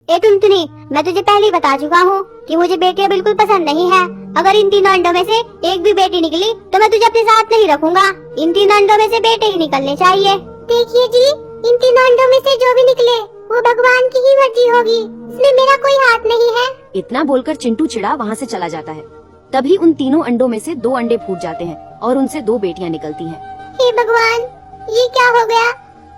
ए टुनटुनी, मैं तुझे पहले ही बता चुका हूँ कि मुझे बेटियां बिल्कुल पसंद नहीं है। अगर इन तीनों अंडों में से एक भी बेटी निकली तो मैं तुझे अपने साथ नहीं रखूंगा। इन तीनों अंडों में से बेटे ही निकलने चाहिए। देखिए जी, इन तीनों अंडों में से जो भी निकले वो भगवान की ही मर्जी होगी, इसमें मेरा कोई हाथ नहीं है। इतना बोलकर चिंटू चिड़ा वहाँ से चला जाता है। तभी उन तीनों अंडों में से 2 अंडे फूट जाते हैं और उनसे 2 बेटियां निकलती हैं। हे भगवान, ये क्या हो गया?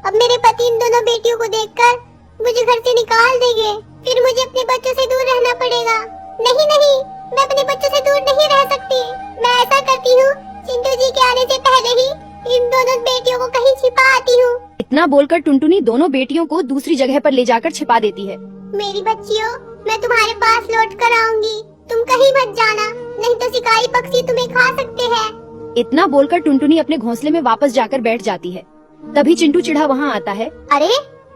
अब मेरे पति इन दोनों बेटियों को देखकर मुझे घर से निकाल देंगे, फिर मुझे अपने बच्चों से दूर रहना पड़ेगा। नहीं नहीं, मैं अपने बच्चों से दूर नहीं रह सकती। मैं ऐसा करती हूँ, चिंटू जी के आने से पहले ही इन दोनों बेटियों को कहीं छिपा आती हूँ। इतना बोलकर टुनटुनी दोनों बेटियों को दूसरी जगह पर ले जाकर छिपा देती है। मेरी बच्चियों, मैं तुम्हारे पास लौट कर आऊंगी, तुम कहीं मत जाना, नहीं तो शिकारी पक्षी तुम्हें खा सकते हैं। इतना बोलकर टुनटुनी अपने घोंसले में वापस जाकर बैठ जाती है। तभी चिंटू चिड़ा वहाँ आता है। अरे,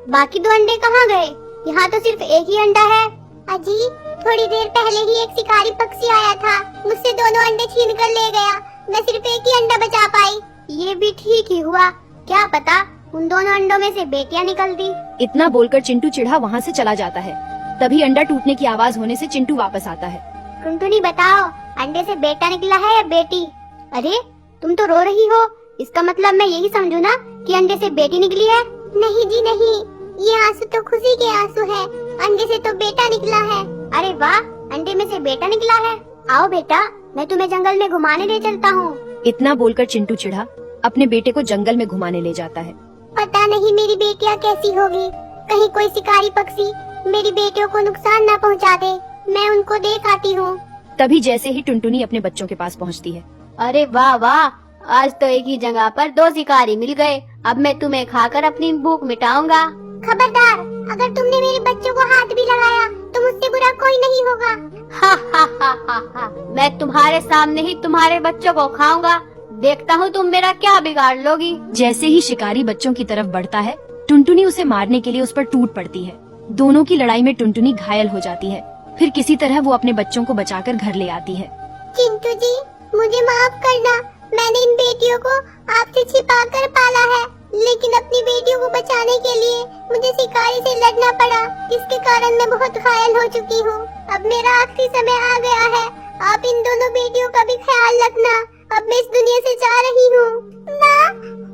बाकी 2 अंडे कहाँ गए? यहाँ तो सिर्फ एक ही अंडा है। अजी, थोड़ी देर पहले ही एक शिकारी पक्षी आया था, मुझसे दोनों अंडे छीन कर ले गया। मैं सिर्फ एक ही अंडा बचा पाई। ये भी ठीक ही हुआ, क्या पता उन दोनों अंडों में से बेटियां निकलती। इतना बोलकर चिंटू चिड़ा वहाँ से चला जाता है। तभी अंडा टूटने की आवाज होने से चिंटू वापस आता है। टुनटुनी बताओ, अंडे से बेटा निकला है या बेटी? अरे, तुम तो रो रही हो, इसका मतलब मैं यही समझू ना कि अंडे से बेटी निकली है? नहीं जी नहीं, ये आंसू तो खुशी के आंसू है। अंडे से तो बेटा निकला है। अरे वाह, अंडे में से बेटा निकला है। आओ बेटा, मैं तुम्हें जंगल में घुमाने ले चलता हूँ। इतना बोलकर चिंटू चिड़ा अपने बेटे को जंगल में घुमाने ले जाता है। पता नहीं मेरी बेटियाँ कैसी होगी, कहीं कोई शिकारी पक्षी मेरी बेटियों को नुकसान न पहुँचा दे। मैं उनको देख आती हूँ। तभी जैसे ही टुनटुनी अपने बच्चों के पास पहुँचती है। अरे वाह वाह, आज तो एक ही जगह पर 2 शिकारी मिल गए। अब मैं तुम्हें खाकर अपनी भूख मिटाऊंगा। खबरदार, अगर तुमने मेरे बच्चों को हाथ भी लगाया तो मुझसे बुरा कोई नहीं होगा। हा हा हा हा हा, मैं तुम्हारे सामने ही तुम्हारे बच्चों को खाऊंगा। देखता हूँ तुम मेरा क्या बिगाड़ लोगी। जैसे ही शिकारी बच्चों की तरफ बढ़ता है, टुनटुनी उसे मारने के लिए उस पर टूट पड़ती है। दोनों की लड़ाई में टुनटुनी घायल हो जाती है। फिर किसी तरह वो अपने बच्चों को बचाकर घर ले आती है। चिंटू जी, मुझे माफ करना, मैंने इन बेटियों को आपसे छिपा कर पाला है, लेकिन अपनी बेटियों को बचाने के लिए मुझे शिकारी से लड़ना पड़ा, जिसके कारण मैं बहुत घायल हो चुकी हूँ। अब मेरा आखिरी समय आ गया है, आप इन दोनों बेटियों का भी ख्याल रखना। अब मैं इस दुनिया से जा रही हूँ। माँ,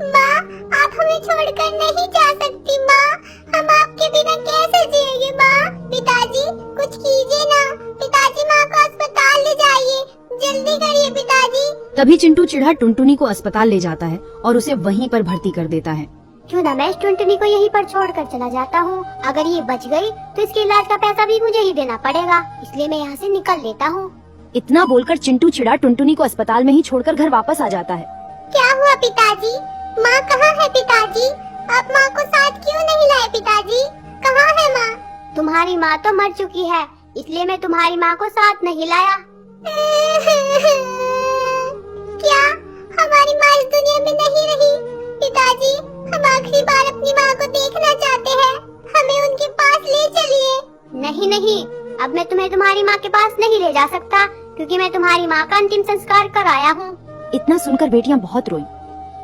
माँ, आप हमें छोड़कर नहीं जा सकती माँ, हम आपके बिना कैसे जिएंगे माँ? पिताजी, कुछ कीजिए ना। पिताजी, माँ को अस्पताल ले जाइए, जल्दी करिए पिताजी। तभी चिंटू चिड़ा टुनटुनी को अस्पताल ले जाता है और उसे वहीं पर भर्ती कर देता है। क्यों ना मैं इस टुनटुनी को यहीं पर छोड़कर चला जाता हूँ। अगर ये बच गई तो इसके इलाज का पैसा भी मुझे ही देना पड़ेगा, इसलिए मैं यहाँ से निकल लेता हूँ। इतना बोलकर चिंटू चिड़ा टुनटुनी को अस्पताल में ही छोड़कर घर वापस आ जाता है। क्या हुआ पिताजी? माँ कहाँ है पिताजी? आप माँ को साथ क्यों नहीं लाए पिताजी? कहाँ है माँ? तुम्हारी माँ तो मर चुकी है, इसलिए मैं तुम्हारी माँ को साथ नहीं लाया। क्या हमारी माँ इस दुनिया में नहीं रही? पिताजी, हम आखिरी बार अपनी माँ को देखना चाहते हैं, हमें उनके पास ले चलिए। नहीं नहीं, अब मैं तुम्हें तुम्हारी माँ के पास नहीं ले जा सकता, क्योंकि मैं तुम्हारी माँ का अंतिम संस्कार कराया हूँ। इतना सुनकर बेटियां बहुत रोईं।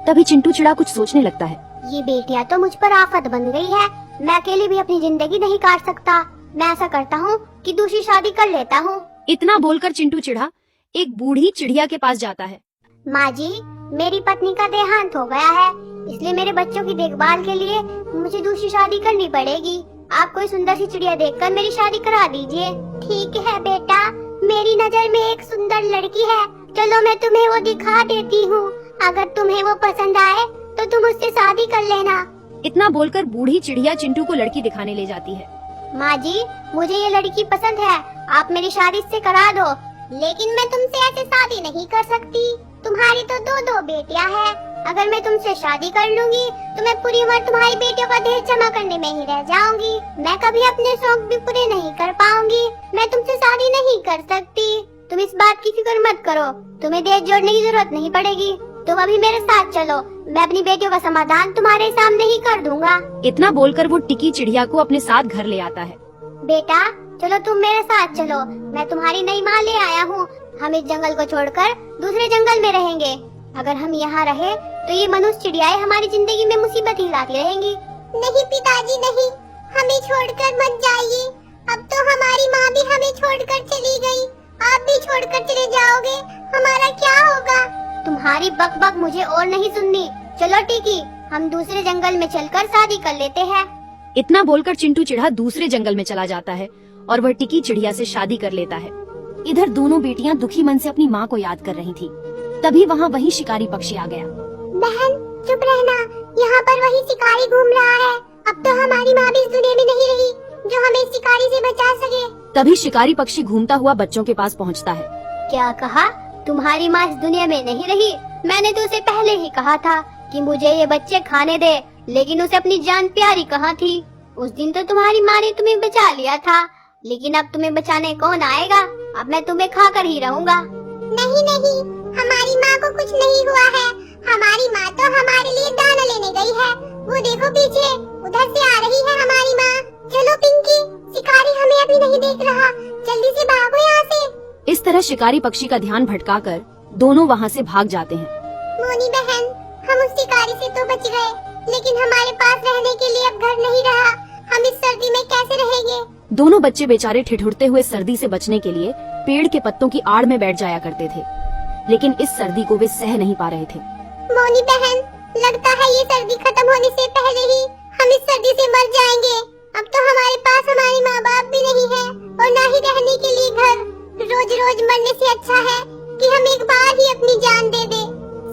तभी चिंटू चिड़ा कुछ सोचने लगता है। ये बेटियां तो मुझ पर आफत बन गई है, मैं अकेले भी अपनी जिंदगी नहीं काट सकता। मैं ऐसा करता हूँ कि दूसरी शादी कर लेता हूँ। इतना बोलकर चिंटू चिड़ा एक बूढ़ी चिड़िया के पास जाता है। माँ जी, मेरी पत्नी का देहांत हो गया है, इसलिए मेरे बच्चों की देखभाल के लिए मुझे दूसरी शादी करनी पड़ेगी। आप कोई सुंदर सी चिड़िया देखकर मेरी शादी करा दीजिए। ठीक है बेटा, मेरी नजर में एक सुंदर लड़की है, चलो मैं तुम्हें वो दिखा देती हूँ। अगर तुम्हें वो पसंद आए तो तुम उससे शादी कर लेना। इतना बोलकर बूढ़ी चिड़िया चिंटू को लड़की दिखाने ले जाती है। माँ जी, मुझे ये लड़की पसंद है, आप मेरी शादी इससे करा दो, लेकिन मैं तुमसे ऐसे शादी नहीं कर सकती। तुम्हारी तो 2 बेटियां हैं, अगर मैं तुमसे शादी कर लूंगी तो मैं पूरी उम्र तुम्हारी बेटियों का दहेज जमा करने में ही रह जाऊंगी। मैं कभी अपने शौक भी पूरे नहीं कर पाऊंगी। मैं तुमसे शादी नहीं कर सकती। तुम इस बात की फिक्र मत करो, तुम्हें दहेज जोड़ने की जरूरत नहीं पड़ेगी। तुम अभी मेरे साथ चलो, मैं अपनी बेटियों का समाधान तुम्हारे सामने ही कर दूंगा। इतना बोलकर वो टिकी चिड़िया को अपने साथ घर ले आता है। बेटा चलो, तुम मेरे साथ चलो, मैं तुम्हारी नई माँ ले आया हूँ। हम इस जंगल को छोड़कर दूसरे जंगल में रहेंगे। अगर हम यहाँ रहे तो ये मनुष्य चिड़ियाएं हमारी जिंदगी में मुसीबत ही लाती रहेंगी। नहीं पिताजी नहीं, हमें छोड़कर मत जाइए। छोड़कर चली गई, आप भी छोड़कर चले जाओगे, हमारा क्या होगा? तुम्हारी बकबक मुझे और नहीं सुननी। चलो टिकी, हम दूसरे जंगल में चलकर शादी कर लेते हैं। इतना बोलकर चिंटू चिढ़ा दूसरे जंगल में चला जाता है और वह टिकी चिड़िया से शादी कर लेता है। इधर दोनों बेटियां दुखी मन से अपनी माँ को याद कर रही थी। तभी वही शिकारी पक्षी आ गया। बहन चुप रहना, यहाँ पर वही शिकारी घूम रहा है। अब तो हमारी माँ भी इस दुनिया में नहीं रही जो हमें इस शिकारी से बचा सके। तभी शिकारी पक्षी घूमता हुआ बच्चों के पास पहुँचता है। क्या कहा? तुम्हारी माँ इस दुनिया में नहीं रही? मैंने तो उसे पहले ही कहा था कि मुझे ये बच्चे खाने दे, लेकिन उसे अपनी जान प्यारी कहाँ थी? उस दिन तो तुम्हारी माँ ने तुम्हें बचा लिया था, लेकिन अब तुम्हें बचाने कौन आएगा? अब मैं तुम्हें खाकर ही रहूँगा। नहीं नहीं, हमारी माँ को कुछ नहीं हुआ है। हमारी माँ तो हमारे लिए दाना लेने गई है। वो देखो पीछे, उधर से आ रही है हमारी माँ। चलो पिंकी, शिकारी हमें अभी नहीं देख रहा, जल्दी से भागो यहाँ से। इस तरह शिकारी पक्षी का ध्यान भटकाकर दोनों वहाँ से भाग जाते हैं। मोनी बहन, हम उस शिकारी से तो बच गए, लेकिन हमारे पास रहने के लिए अब घर नहीं रहा। हम इस सर्दी में कैसे रहेंगे? दोनों बच्चे बेचारे ठिठुरते हुए सर्दी से बचने के लिए पेड़ के पत्तों की आड़ में बैठ जाया करते थे, लेकिन इस सर्दी को वे सह नहीं पा रहे थे। मोनी बहन, लगता है ये सर्दी खत्म होने से पहले ही हम इस सर्दी से मर जाएंगे। अब तो हमारे पास हमारे माँ बाप भी नहीं है और न ही रहने के लिए घर। रोज रोज मरने से अच्छा है कि हम एक बार ही अपनी जान दे दे।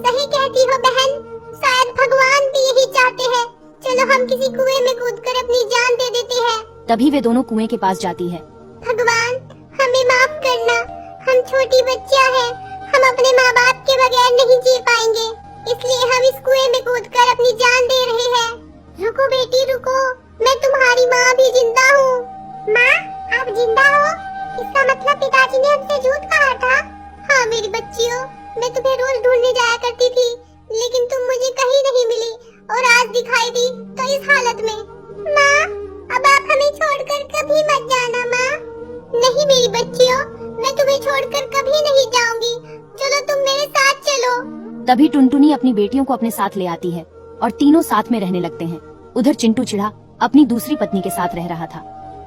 सही कहती हो बहन, शायद भगवान भी यही चाहते हैं। चलो हम किसी कुएं में कूदकर अपनी जान दे देते हैं। तभी वे दोनों कुएं के पास जाती है। भगवान, हमें माफ करना, हम छोटी बच्चियां हैं, हम अपने माँ बाप के बगैर नहीं जी पाएंगे, इसलिए हम इस कुएं में कूदकर अपनी जान दे रहे हैं। रुको बेटी रुको, मैं तुम्हारी माँ भी जिंदा हूँ। माँ, आप जिंदा हो? इसका मतलब पिताजी ने हमसे झूठ कहा था। हाँ मेरी बच्चियों, मैं तुम्हें रोज ढूंढने जाया करती थी, लेकिन तुम मुझे कहीं नहीं मिली और आज दिखाई दी तो इस हालत में। माँ, अब आप हमें छोड़कर कभी मत जाना माँ। नहीं मेरी बच्चियों, मैं तुम्हें छोड़कर कभी नहीं जाऊंगी। चलो तुम मेरे साथ चलो। तभी टुनटुनी अपनी बेटियों को अपने साथ ले आती है और तीनों साथ में रहने लगते हैं। उधर चिंटू चिढ़ा अपनी दूसरी पत्नी के साथ रह रहा था।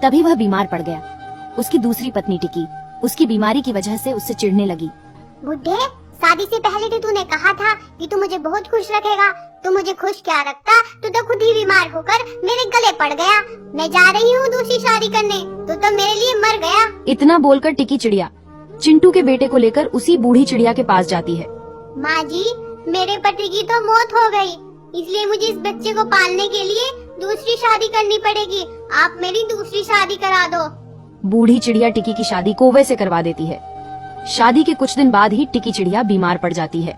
तभी वह बीमार पड़ गया। उसकी दूसरी पत्नी टिकी उसकी बीमारी की वजह से उससे चिढ़ने लगी। बुड्ढे, शादी से पहले तो तूने कहा था कि तू मुझे बहुत खुश रखेगा। तू मुझे खुश क्या रखता? तू तो खुद ही बीमार होकर मेरे गले पड़ गया। मैं जा रही हूँ दूसरी शादी करने, तू तो मेरे लिए मर गया। इतना बोलकर टिकी चिड़िया चिंटू के बेटे को लेकर उसी बूढ़ी चिड़िया के पास जाती है। माँ जी, मेरे पति की तो मौत हो गई, इसलिए मुझे इस बच्चे को पालने के लिए दूसरी शादी करनी पड़ेगी। आप मेरी दूसरी शादी करा दो। बूढ़ी चिड़िया टिकी की शादी कौवे से करवा देती है। शादी के कुछ दिन बाद ही टिकी चिड़िया बीमार पड़ जाती है।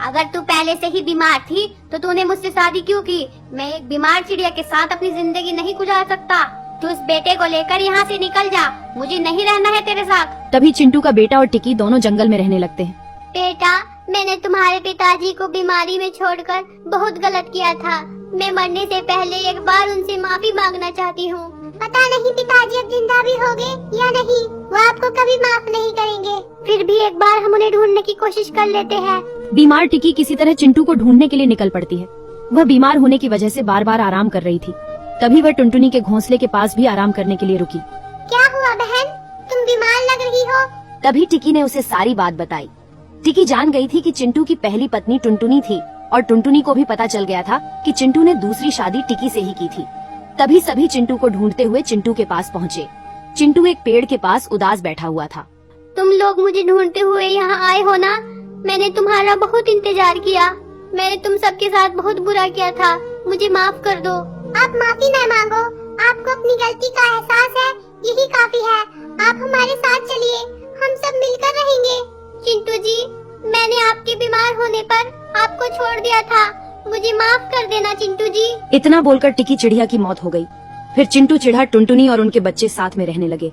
अगर तू पहले से ही बीमार थी तो तूने मुझसे शादी क्यों की? मैं एक बीमार चिड़िया के साथ अपनी जिंदगी नहीं गुजार सकता। तू उस बेटे को लेकर यहाँ से निकल जा, मुझे नहीं रहना है तेरे साथ। तभी चिंटू का बेटा और टिकी दोनों जंगल में रहने लगते हैं। बेटा, मैंने तुम्हारे पिताजी को बीमारी में छोड़कर बहुत गलत किया था। मैं मरने से पहले एक बार उनसे माफी मांगना चाहती हूँ। पता नहीं पिताजी अब जिंदा भी होंगे या नहीं, वो आपको कभी माफ नहीं करेंगे। फिर भी एक बार हम उन्हें ढूंढने की कोशिश कर लेते हैं। बीमार टिकी किसी तरह चिंटू को ढूंढने के लिए निकल पड़ती है। वह बीमार होने की वजह से बार बार आराम कर रही थी। तभी वह टुनटुनी के घोंसले के पास भी आराम करने के लिए रुकी। क्या हुआ बहन, तुम बीमार लग रही हो? तभी टिकी ने उसे सारी बात बताई। टिकी जान गई थी कि चिंटू की पहली पत्नी टुनटुनी थी और टुनटुनी को भी पता चल गया था कि चिंटू ने दूसरी शादी टिकी से ही की थी। तभी सभी चिंटू को ढूंढते हुए चिंटू के पास पहुँचे। चिंटू एक पेड़ के पास उदास बैठा हुआ था। तुम लोग मुझे ढूंढते हुए यहाँ आए हो ना? मैंने तुम्हारा बहुत इंतजार किया। मैंने तुम सबके साथ बहुत बुरा किया था, मुझे माफ कर दो। आप माफी न मांगो, आपको अपनी गलती का एहसास है, यही काफी है। आप हमारे साथ चलिए, हम सब मिलकर रहेंगे। चिंटू जी, मैंने आपके बीमार होने पर आपको छोड़ दिया था, मुझे माफ कर देना चिंटू जी। इतना बोलकर टिकी चिड़िया की मौत हो गई। फिर चिंटू चिढ़ा टुनटुनी और उनके बच्चे साथ में रहने लगे।